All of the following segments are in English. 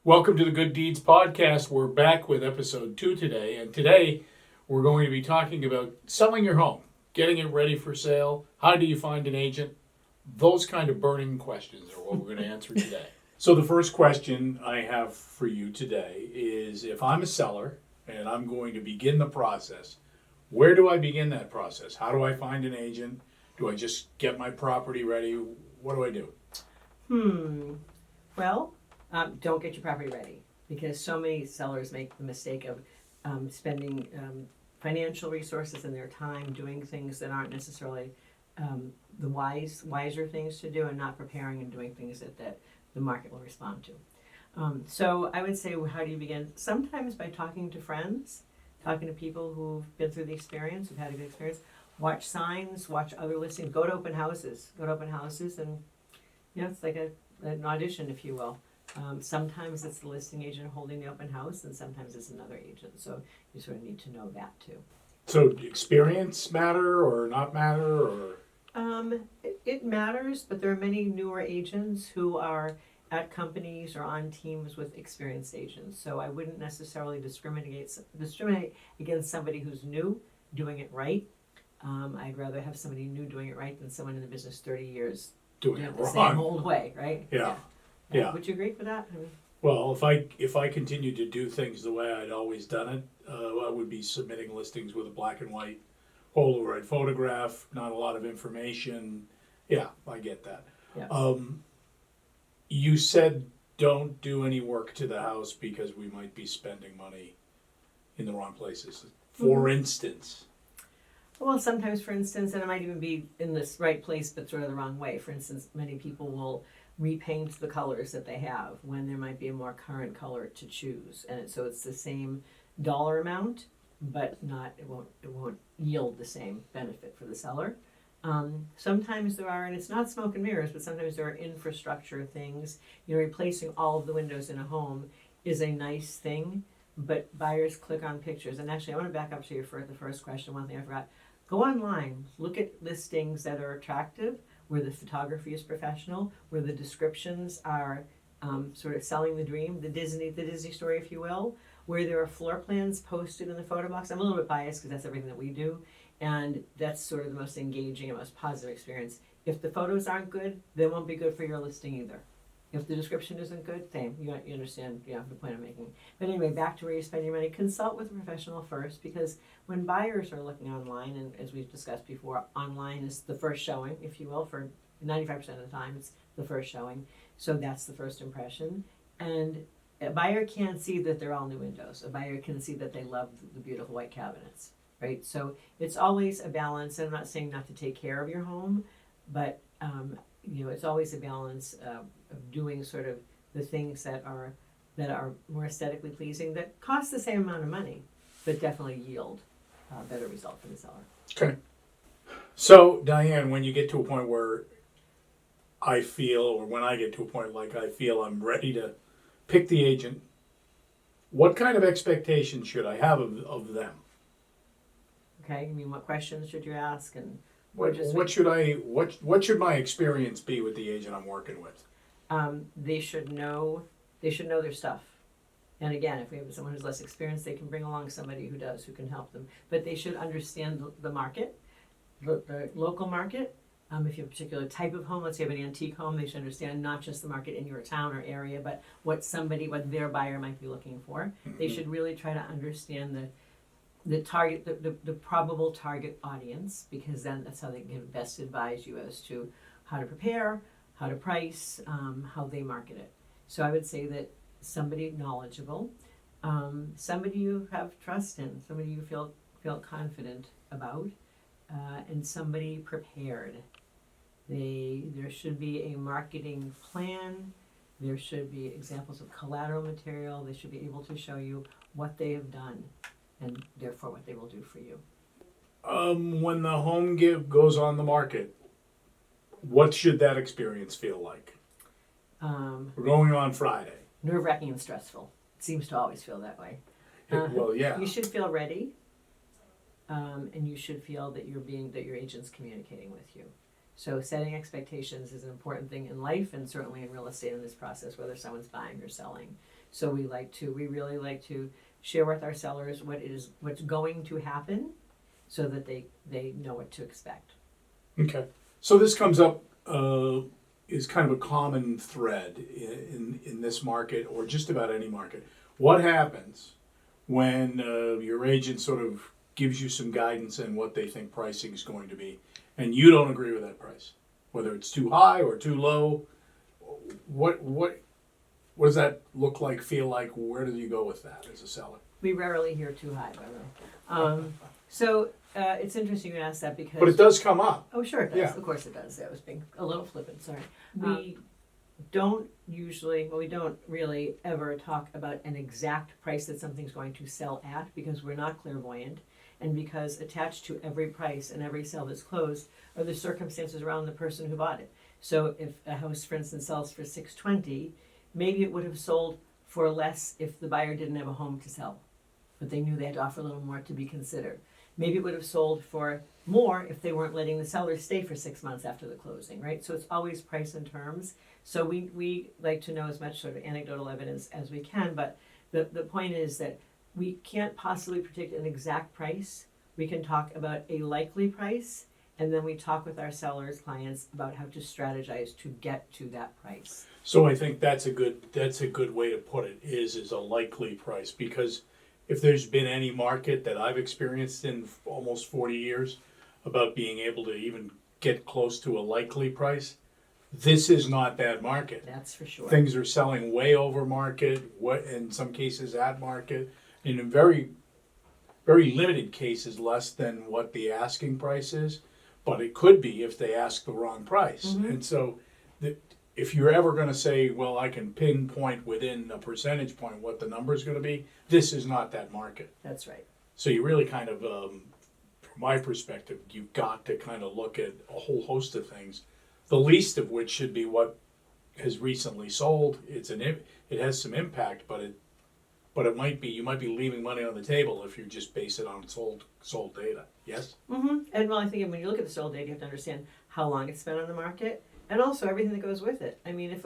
Welcome to the Good Deeds Podcast. We're back with episode 2 today, and today we're going to be talking about selling your home, getting it ready for sale. How do you find an agent? Those kind of burning questions are what we're going to answer today. So, the first question I have for you today is if I'm a seller and I'm going to begin the process, where do I begin that process? How do I find an agent? Do I just get my property ready? What do I do? Well, don't get your property ready because so many sellers make the mistake of spending financial resources and their time doing things that aren't necessarily the wiser things to do, and not preparing and doing things that the market will respond to. So I would say, how do you begin? Sometimes by talking to friends, talking to people who've been through the experience, who've had a good experience. Watch signs, watch other listings, go to open houses, and it's like an audition, if you will. Sometimes it's the listing agent holding the open house, and sometimes it's another agent. So you sort of need to know that too. So, experience matter or not matter, or It matters, but there are many newer agents who are at companies or on teams with experienced agents. So I wouldn't necessarily discriminate against somebody who's new doing it right. I'd rather have somebody new doing it right than someone in the business 30 years doing doing it it the wrong. same old way, right? Yeah. Yeah. Would you agree with that? Well, if I continued to do things the way I'd always done it, I would be submitting listings with a black and white Polaroid photograph, not a lot of information. Yeah, I get that. Yeah. You said don't do any work to the house because we might be spending money in the wrong places. For instance. Well, sometimes, for instance, and it might even be in this right place, but sort of the wrong way. For instance, many people will repaint the colors that they have when there might be a more current color to choose, and so it's the same dollar amount, but it won't yield the same benefit for the seller. Sometimes there are, and it's not smoke and mirrors, but sometimes there are infrastructure things. Replacing all of the windows in a home is a nice thing, but buyers click on pictures. And actually, I want to back up to you for the first question. One thing I forgot. Go online, look at listings that are attractive, where the photography is professional, where the descriptions are sort of selling the dream, the Disney story, if you will, where there are floor plans posted in the photo box. I'm a little bit biased because that's everything that we do, and that's sort of the most engaging and most positive experience. If the photos aren't good, they won't be good for your listing either. If the description isn't good, same. You understand the point I'm making. But anyway, back to where you spend your money. Consult with a professional first, because when buyers are looking online, and as we've discussed before, online is the first showing, if you will, for 95% of the time, it's the first showing. So that's the first impression. And a buyer can't see that they're all new windows. A buyer can see that they love the beautiful white cabinets, right? So it's always a balance. And I'm not saying not to take care of your home, but it's always a balance of doing sort of the things that are more aesthetically pleasing, that cost the same amount of money, but definitely yield a better result for the seller. Okay. So, Diane, when you get to a point where I feel, or when I get to a point like I feel I'm ready to pick the agent, what kind of expectations should I have of them? Okay, I mean, what questions should you ask, and What should my experience be with the agent I'm working with? they should know their stuff. And again, if we have someone who's less experienced, they can bring along somebody who does, who can help them. But they should understand the market, the local market. If you have a particular type of home, let's say you have an antique home, they should understand not just the market in your town or area, but what their buyer might be looking for. Mm-hmm. They should really try to understand the target, the probable target audience, because then that's how they can best advise you as to how to prepare, how to price, how they market it. So I would say that somebody knowledgeable, somebody you have trust in, somebody you feel confident about, and somebody prepared. There should be a marketing plan. There should be examples of collateral material. They should be able to show you what they have done, and therefore what they will do for you. When the home goes on the market, what should that experience feel like? We're going on Friday. Nerve-wracking and stressful. It seems to always feel that way. Well, yeah. You should feel ready, and you should feel that your agent's communicating with you. So setting expectations is an important thing in life, and certainly in real estate in this process, whether someone's buying or selling. So we really like to share with our sellers what's going to happen, so that they know what to expect. Okay. So this comes up is kind of a common thread in this market, or just about any market. What happens when your agent sort of gives you some guidance on what they think pricing is going to be, and you don't agree with that price, whether it's too high or too low? What does that look like, feel like? Where do you go with that as a seller? We rarely hear too high, by the way. So it's interesting you ask that, because. But it does come up. Oh, sure it does. Yeah. Of course it does. That was being a little flippant. Sorry. We don't really ever talk about an exact price that something's going to sell at, because we're not clairvoyant, and because attached to every price and every sale that's closed are the circumstances around the person who bought it. So if a house, for instance, sells for $620, maybe it would have sold for less if the buyer didn't have a home to sell, but they knew they had to offer a little more to be considered. Maybe it would have sold for more if they weren't letting the seller stay for 6 months after the closing, right? So it's always price and terms. So we like to know as much sort of anecdotal evidence as we can, but the point is that we can't possibly predict an exact price. We can talk about a likely price, and then we talk with our sellers, clients, about how to strategize to get to that price. So I think that's a good way to put it, is a likely price, because if there's been any market that I've experienced in almost 40 years about being able to even get close to a likely price, this is not that market. That's for sure. Things are selling way over market, what in some cases at market, and in very, very limited cases less than what the asking price is. But it could be if they ask the wrong price. Mm-hmm. And so if you're ever going to say, well, I can pinpoint within a percentage point what the number is going to be, this is not that market. That's right. So you really kind of, from my perspective, you've got to kind of look at a whole host of things, the least of which should be what has recently sold. It has some impact, but it might be, you might be leaving money on the table if you just base it on sold data. Yes? Mm-hmm. And well, I think when you look at the sold data, you have to understand how long it's been on the market, and also everything that goes with it. I mean, if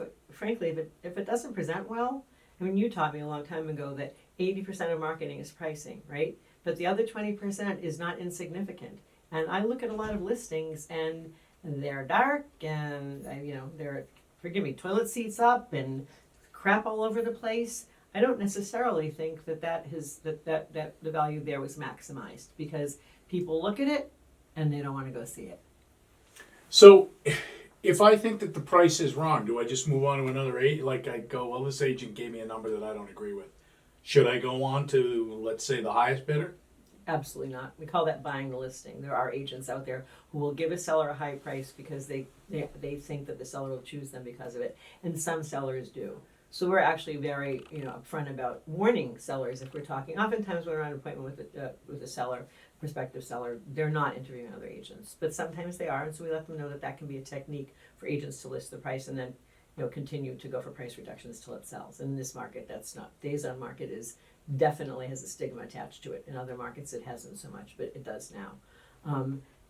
it doesn't present well, I mean, you taught me a long time ago that 80% of marketing is pricing, right? But the other 20% is not insignificant. And I look at a lot of listings, and they're dark, and they're, forgive me, toilet seats up and crap all over the place. I don't necessarily think that the value there was maximized, because people look at it and they don't want to go see it. So if I think that the price is wrong, do I just move on to another agent? Like I go, well, this agent gave me a number that I don't agree with. Should I go on to, let's say, the highest bidder? Absolutely not. We call that buying the listing. There are agents out there who will give a seller a high price because they think that the seller will choose them because of it. And some sellers do. So we're actually very upfront about warning sellers if we're talking. Oftentimes when we're on an appointment with a seller, prospective seller, they're not interviewing other agents, but sometimes they are, and so we let them know that can be a technique for agents to list the price and then continue to go for price reductions till it sells. And in this market, that's not. Days on market definitely has a stigma attached to it. In other markets, it hasn't so much, but it does now.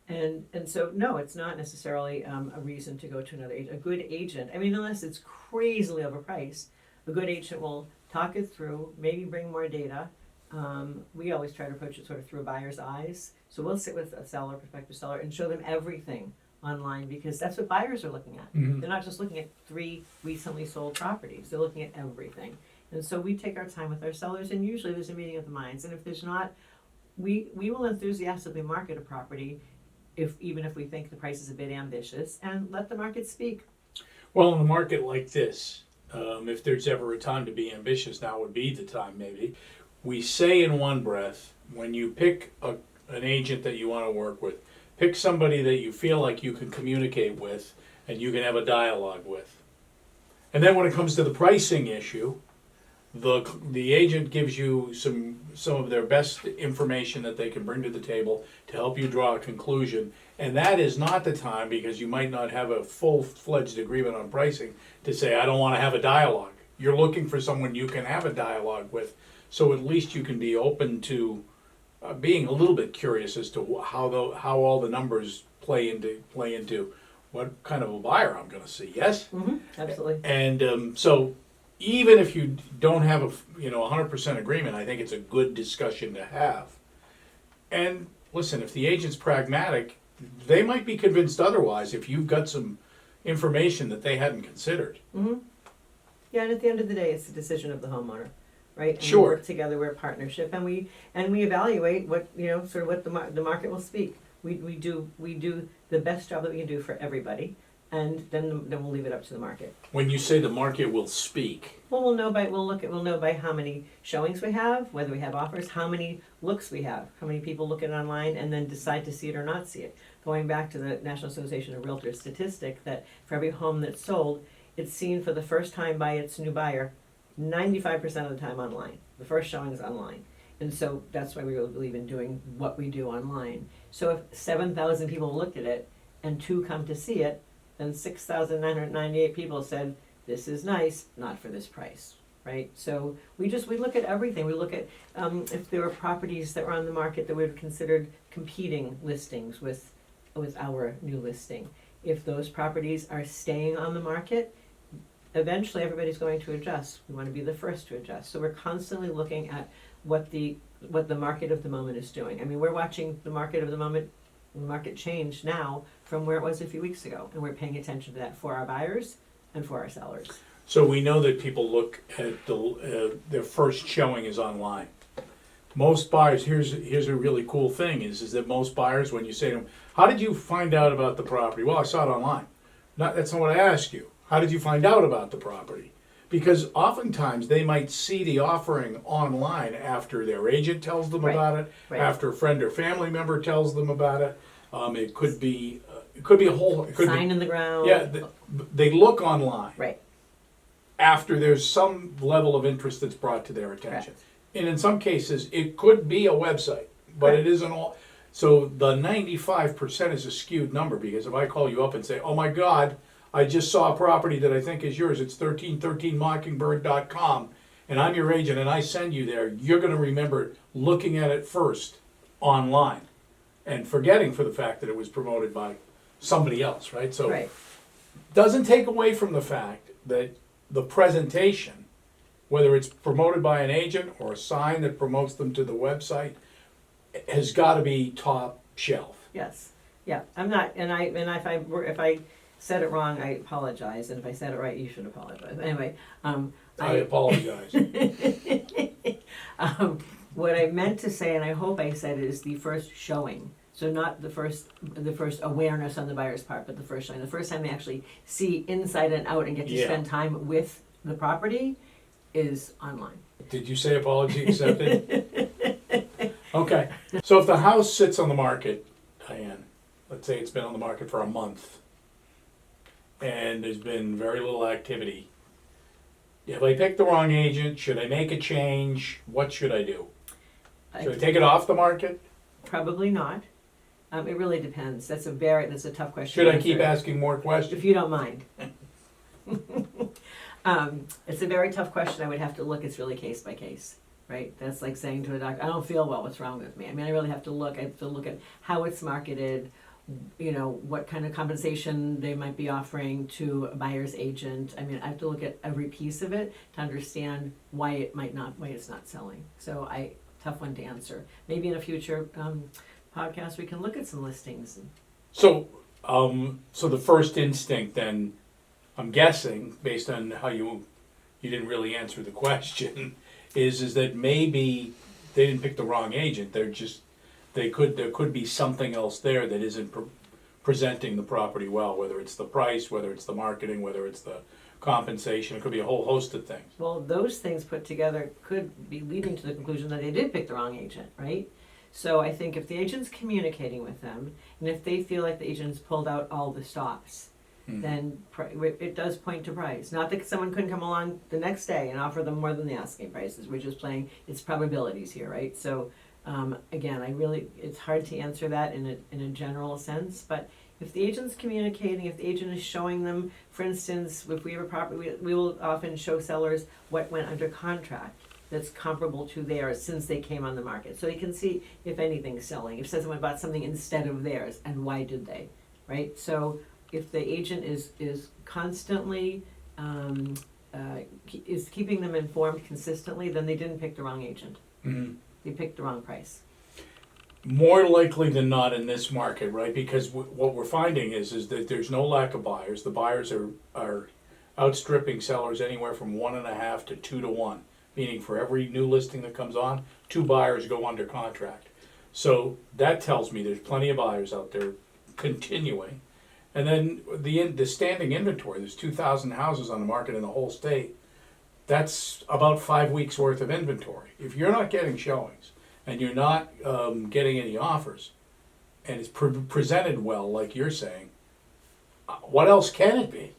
And so no, it's not necessarily a reason to go to another agent. A good agent, I mean, unless it's crazily overpriced, a good agent will talk it through, maybe bring more data. We always try to approach it sort of through a buyer's eyes. So we'll sit with a seller, prospective seller, and show them everything online, because that's what buyers are looking at. Mm-hmm. They're not just looking at 3 recently sold properties. They're looking at everything. And so we take our time with our sellers, and usually there's a meeting of the minds. And if there's not, we will enthusiastically market a property even if we think the price is a bit ambitious, and let the market speak. Well, in a market like this, if there's ever a time to be ambitious, now would be the time maybe. We say in one breath, when you pick an agent that you want to work with, pick somebody that you feel like you can communicate with and you can have a dialogue with. And then when it comes to the pricing issue, the agent gives you some of their best information that they can bring to the table to help you draw a conclusion. And that is not the time, because you might not have a full-fledged agreement on pricing, to say, I don't want to have a dialogue. You're looking for someone you can have a dialogue with, so at least you can be open to being a little bit curious as to how all the numbers play into what kind of a buyer I'm going to see. Yes? Mm-hmm. Absolutely. And so even if you don't have a 100% agreement, I think it's a good discussion to have. And listen, if the agent's pragmatic, they might be convinced otherwise if you've got some information that they hadn't considered. Mm-hmm. Yeah, and at the end of the day, it's the decision of the homeowner, right? And Sure. We work together, we're a partnership, and we evaluate what, sort of what the market will speak. We do the best job that we can do for everybody, and then we'll leave it up to the market. When you say the market will speak, Well, we'll know by how many showings we have, whether we have offers, how many looks we have, how many people look at it online, and then decide to see it or not see it. Going back to the National Association of Realtors statistic, that for every home that's sold, it's seen for the first time by its new buyer 95% of the time online. The first showing is online. And so that's why we really believe in doing what we do online. So if 7,000 people looked at it and 2 come to see it, then 6,998 people said, this is nice, not for this price, right? So we look at everything. We look at if there were properties that were on the market that we would have considered competing listings with our new listing. If those properties are staying on the market, eventually everybody's going to adjust. We want to be the first to adjust. So we're constantly looking at what the market of the moment is doing. I mean, we're watching the market of the moment, the market change now from where it was a few weeks ago, and we're paying attention to that for our buyers and for our sellers. so we know that people look at their first showing is online. Most buyers, here's a really cool thing, is that most buyers, when you say to them, how did you find out about the property? Well, I saw it online. That's not what I asked you. How did you find out about the property? Because oftentimes they might see the offering online after their agent tells them Right, about it, right. after a friend or family member tells them about it. It could be a whole. It could Sign be, in the ground. yeah, they look online Right. after there's some level of interest that's brought to their attention. Correct. And in some cases, it could be a website, but Correct. it isn't all. So the 95% is a skewed number, because if I call you up and say, oh my God, I just saw a property that I think is yours, it's 1313mockingbird.com, and I'm your agent and I send you there, you're going to remember looking at it first online and forgetting for the fact that it was promoted by somebody else, right? So Right. doesn't take away from the fact that the presentation, whether it's promoted by an agent or a sign that promotes them to the website, has got to be top shelf. Yes. Yeah. I'm not, and if I said it wrong, I apologize, and if I said it right, you should apologize. Anyway, I apologize. what I meant to say, and I hope I said it, is the first showing. So not the first awareness on the buyer's part, but the first showing. The first time they actually see inside and out and get to Yeah. spend time with the property is online. Did you say apology accepted? Okay. So if the house sits on the market, Diane, let's say it's been on the market for a month, and there's been very little activity. If I picked the wrong agent, should I make a change? What should I do? Should I take it off the market? Probably not. It really depends. That's a tough question. Should to I keep answer. asking more questions? If you don't mind. It's a very tough question. I would have to look. It's really case by case, right? That's like saying to a doctor, I don't feel well. What's wrong with me? I mean, I really have to look. I have to look at how it's marketed, what kind of compensation they might be offering to a buyer's agent. I mean, I have to look at every piece of it to understand why it's not selling. So tough one to answer. Maybe in a future podcast we can look at some listings. So the first instinct then, I'm guessing, based on how you didn't really answer the question, is that maybe they didn't pick the wrong agent. There could be something else there that isn't presenting the property well, whether it's the price, whether it's the marketing, whether it's the compensation. It could be a whole host of things. Well, those things put together could be leading to the conclusion that they did pick the wrong agent, right? So I think if the agent's communicating with them, and if they feel like the agent's pulled out all the stops, then it does point to price. Not that someone couldn't come along the next day and offer them more than the asking prices. We're just playing, it's probabilities here, right? So again, it's hard to answer that in a general sense, but if the agent's communicating, if the agent is showing them, for instance, if we have a property, we will often show sellers what went under contract that's comparable to theirs since they came on the market. So they can see if anything's selling, if someone bought something instead of theirs, and why did they, right? So if the agent is constantly is keeping them informed consistently, then they didn't pick the wrong agent. Mhm. They picked the wrong price. More likely than not in this market, right? Because what we're finding is that there's no lack of buyers. The buyers are outstripping sellers anywhere from 1.5 to 2 to 1, meaning for every new listing that comes on, 2 buyers go under contract. So that tells me there's plenty of buyers out there continuing. And then the standing inventory, there's 2,000 houses on the market in the whole state. That's about 5 weeks worth of inventory. If you're not getting showings and you're not getting any offers, and it's presented well, like you're saying, what else can it be?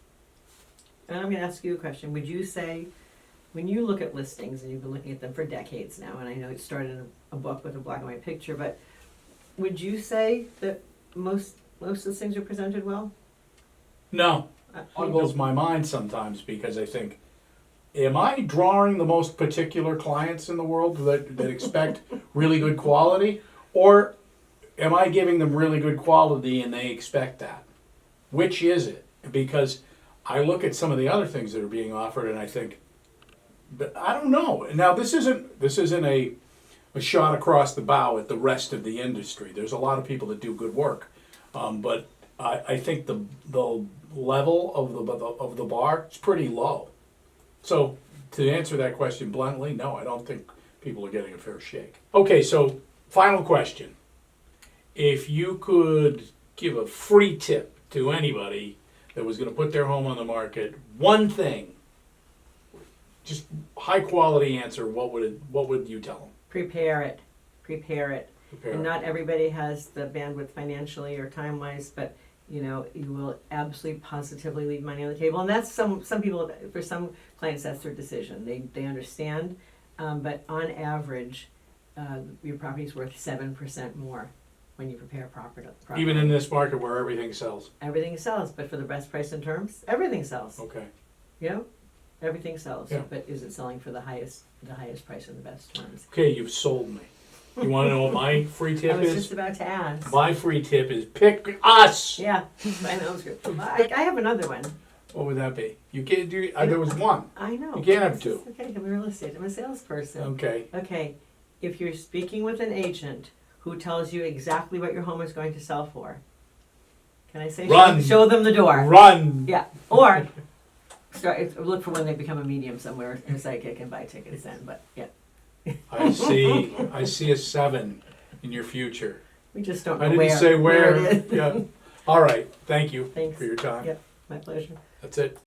And I'm going to ask you a question. Would you say, when you look at listings, and you've been looking at them for decades now, and I know it started in a book with a black and white picture, but would you say that most listings are presented well? No. I It don't. boggles my mind sometimes because I think, am I drawing the most particular clients in the world that expect really good quality? Or am I giving them really good quality and they expect that? Which is it? Because I look at some of the other things that are being offered and I think, but I don't know. Now this isn't a shot across the bow at the rest of the industry. There's a lot of people that do good work, but I think the level of the bar is pretty low. So to answer that question bluntly, no, I don't think people are getting a fair shake. Okay, so final question: if you could give a free tip to anybody that was going to put their home on the market, one thing, just high quality answer, what would you tell them? Prepare it. Prepare it. Prepare. And not everybody has the bandwidth financially or time-wise, but you know, you will absolutely positively leave money on the table. And that's some people, for some clients, that's their decision. They understand, but on average, your property's worth 7% more when you prepare property. Even in this market where everything sells. Everything sells, but for the best price and terms, everything sells. Okay. You know, everything sells, Yeah. but is it selling for the highest price and the best terms? Okay, you've sold me. You want to know what my free I tip was is? just about to ask. My free tip is pick us. Yeah, I know. It's good. I have another one. What would that be? You can't do. There was one. I know. You can't have This two. is okay, I'm real estate. I'm a salesperson. Okay. Okay, if you're speaking with an agent who tells you exactly what your home is going to sell for, can I say Run. show them the door? Run. Yeah, or look for when they become a medium somewhere, a psychic, and buy tickets then. But yeah, I see a 7 in your future. we just don't know I didn't where. say where. it is. Yeah. All right. Thank you Thanks. for your time. Yep, my pleasure. That's it.